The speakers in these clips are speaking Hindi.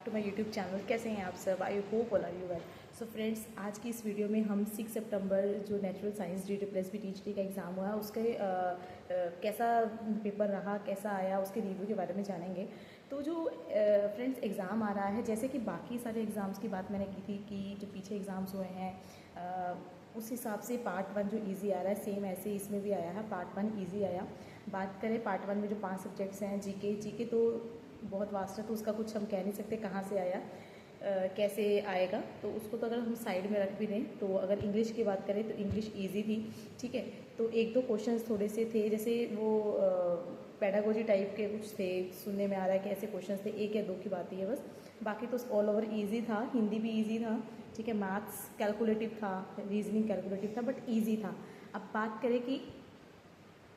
To my YouTube channel. कैसे हैं आप सब? I hope all are you well. So friends, आज की इस वीडियो में हम 6 सितंबर जो natural science D plus B teacher का एग्ज़ाम हुआ उसके कैसा पेपर रहा, कैसा आया, उसके रिव्यू के बारे में जानेंगे। तो जो फ्रेंड्स एग्ज़ाम आ रहा है, जैसे कि बाकी सारे एग्ज़ाम्स की बात मैंने की थी कि जो पीछे एग्ज़ाम्स हुए हैं उस हिसाब से पार्ट 1 जो इजी आ रहा है सेम ऐसे इसमें भी आया है। पार्ट 1 इजी आया। बात करें पार्ट 1 में जो 5 सब्जेक्ट्स हैं, जीके तो बहुत वास्ट है, तो उसका कुछ हम कह नहीं सकते कहाँ से आया, कैसे आएगा, तो उसको तो अगर हम साइड में रख भी दें। तो अगर इंग्लिश की बात करें तो इंग्लिश इजी थी, ठीक है। तो एक दो क्वेश्चंस थोड़े से थे, जैसे वो पेडागोजी टाइप के कुछ थे, सुनने में आ रहा है कि ऐसे क्वेश्चंस थे, एक या दो की बात ही है बस। बाकी तो ऑल ओवर ईजी था। हिंदी भी ईजी था, ठीक है। मैथ्स कैलकुलेटिव था, रीजनिंग कैलकुलेटिव था, बट ईजी था। अब बात करें कि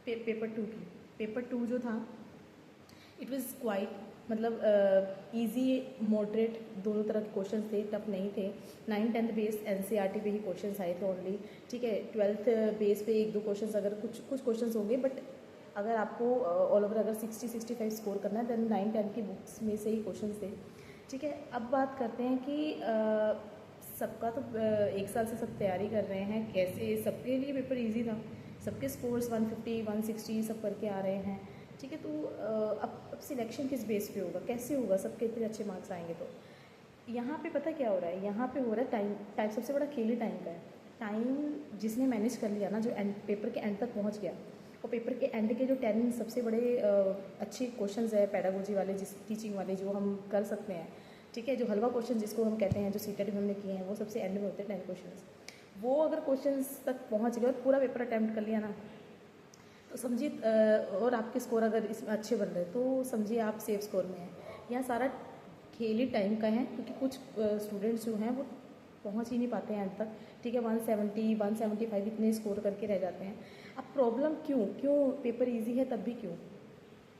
पेपर 2 की, पेपर 2 जो था इट वाज क्वाइट, मतलब इजी मॉडरेट दोनों तरह के क्वेश्चंस थे, टफ नहीं थे। 9th-10th बेस एनसीईआरटी पे ही क्वेश्चंस आए थे ओनली, ठीक है। 12th बेस पे एक दो क्वेश्चंस, अगर कुछ क्वेश्चंस होंगे, बट अगर आपको ऑल ओवर अगर 60-65 स्कोर करना है देन 9-10 की बुक्स में से ही क्वेश्चंस थे, ठीक है। अब बात करते हैं कि सबका तो एक साल से सब तैयारी कर रहे हैं, कैसे सबके लिए पेपर ईजी था, सबके स्कोर्स 150-160 सब करके आ रहे हैं, ठीक है। तो अब सिलेक्शन किस बेस पे होगा, कैसे होगा, सबके इतने अच्छे मार्क्स आएंगे? तो यहाँ पे पता क्या हो रहा है, यहाँ पे हो रहा है टाइम सबसे बड़ा खेल ही टाइम का है। टाइम जिसने मैनेज कर लिया ना, जो पेपर के एंड तक पहुँच गया, और पेपर के एंड के जो 10 सबसे बड़े अच्छे क्वेश्चंस है पेडागोजी वाले, जिस टीचिंग वाले जो हम कर सकते हैं, ठीक है। जो हलवा क्वेश्चन जिसको हम कहते हैं, जो सीटेट में हमने किए हैं, वो सबसे एंड में होते हैं 10 क्वेश्चन। वो अगर क्वेश्चंस तक पहुँच गए और पूरा पेपर अटैम्प्ट कर लिया ना, तो समझिए, और आपके स्कोर अगर इसमें अच्छे बन रहे तो समझिए आप सेफ स्कोर में हैं। यहाँ सारा खेल ही टाइम का है, क्योंकि कुछ स्टूडेंट्स जो हैं वो पहुँच ही नहीं पाते हैं अंत तक, ठीक है। 170-175 इतने स्कोर करके रह जाते हैं। अब प्रॉब्लम क्यों पेपर इजी है तब भी क्यों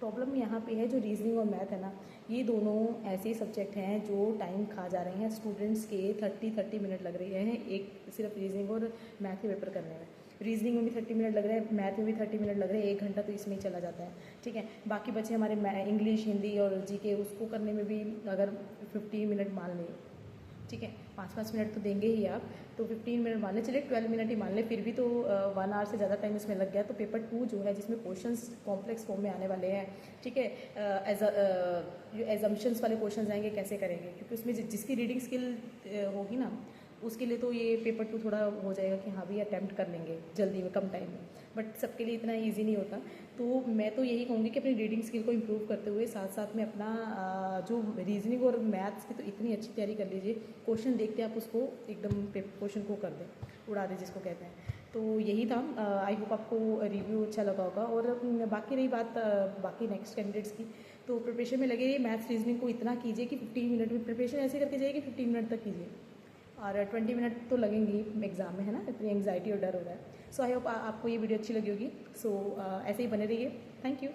प्रॉब्लम यहाँ पे है, जो रीजनिंग और मैथ है ना, ये दोनों ऐसे सब्जेक्ट हैं जो टाइम खा जा रहे हैं स्टूडेंट्स के। 30 मिनट लग रहे हैं एक सिर्फ रीजनिंग और मैथ के पेपर करने में। रीजनिंग में भी 30 मिनट लग रहे हैं, मैथ में भी 30 मिनट लग रहे हैं, 1 घंटा तो इसमें ही चला जाता है, ठीक है। बाकी बच्चे हमारे इंग्लिश, हिंदी और जीके, उसको करने में भी अगर 15 मिनट मान लें, ठीक है, 5-5 मिनट तो देंगे ही आप, तो 15 मिनट मान लें, चलिए 12 मिनट ही मान लें, फिर भी तो 1 आवर से ज़्यादा टाइम इसमें लग गया। तो पेपर 2 जो है, जिसमें क्वेश्चंस कॉम्प्लेक्स फॉर्म में आने वाले हैं, ठीक है, जो एजम्पशंस वाले क्वेश्चंस आएंगे, कैसे करेंगे, क्योंकि उसमें जिसकी रीडिंग स्किल होगी ना, उसके लिए तो ये पेपर 2 थोड़ा हो जाएगा कि हाँ भी अटैम्प्ट कर लेंगे जल्दी में, कम टाइम में, बट सबके लिए इतना ईजी नहीं होता। तो मैं तो यही कहूँगी कि अपनी रीडिंग स्किल को इम्प्रूव करते हुए साथ साथ में अपना जो रीजनिंग और मैथ्स की तो इतनी अच्छी तैयारी कर लीजिए, क्वेश्चन देखते आप उसको एकदम क्वेश्चन को कर दें, उड़ा दें जिसको कहते हैं। तो यही था। आई होप आपको रिव्यू अच्छा लगा होगा। और बाकी रही बात बाकी नेक्स्ट कैंडिडेट्स की, तो प्रिपरेशन में लगे रहिए। मैथ्स रीजनिंग को इतना कीजिए कि 15 मिनट में प्रिपरेशन ऐसे करके जाइए कि 15 मिनट तक कीजिए, और 20 मिनट तो लगेंगे ही एग्जाम में, है ना, इतनी एंग्जाइटी और डर हो रहा है। सो आई होप आपको ये वीडियो अच्छी लगी होगी। सो ऐसे ही बने रहिए। Thank you.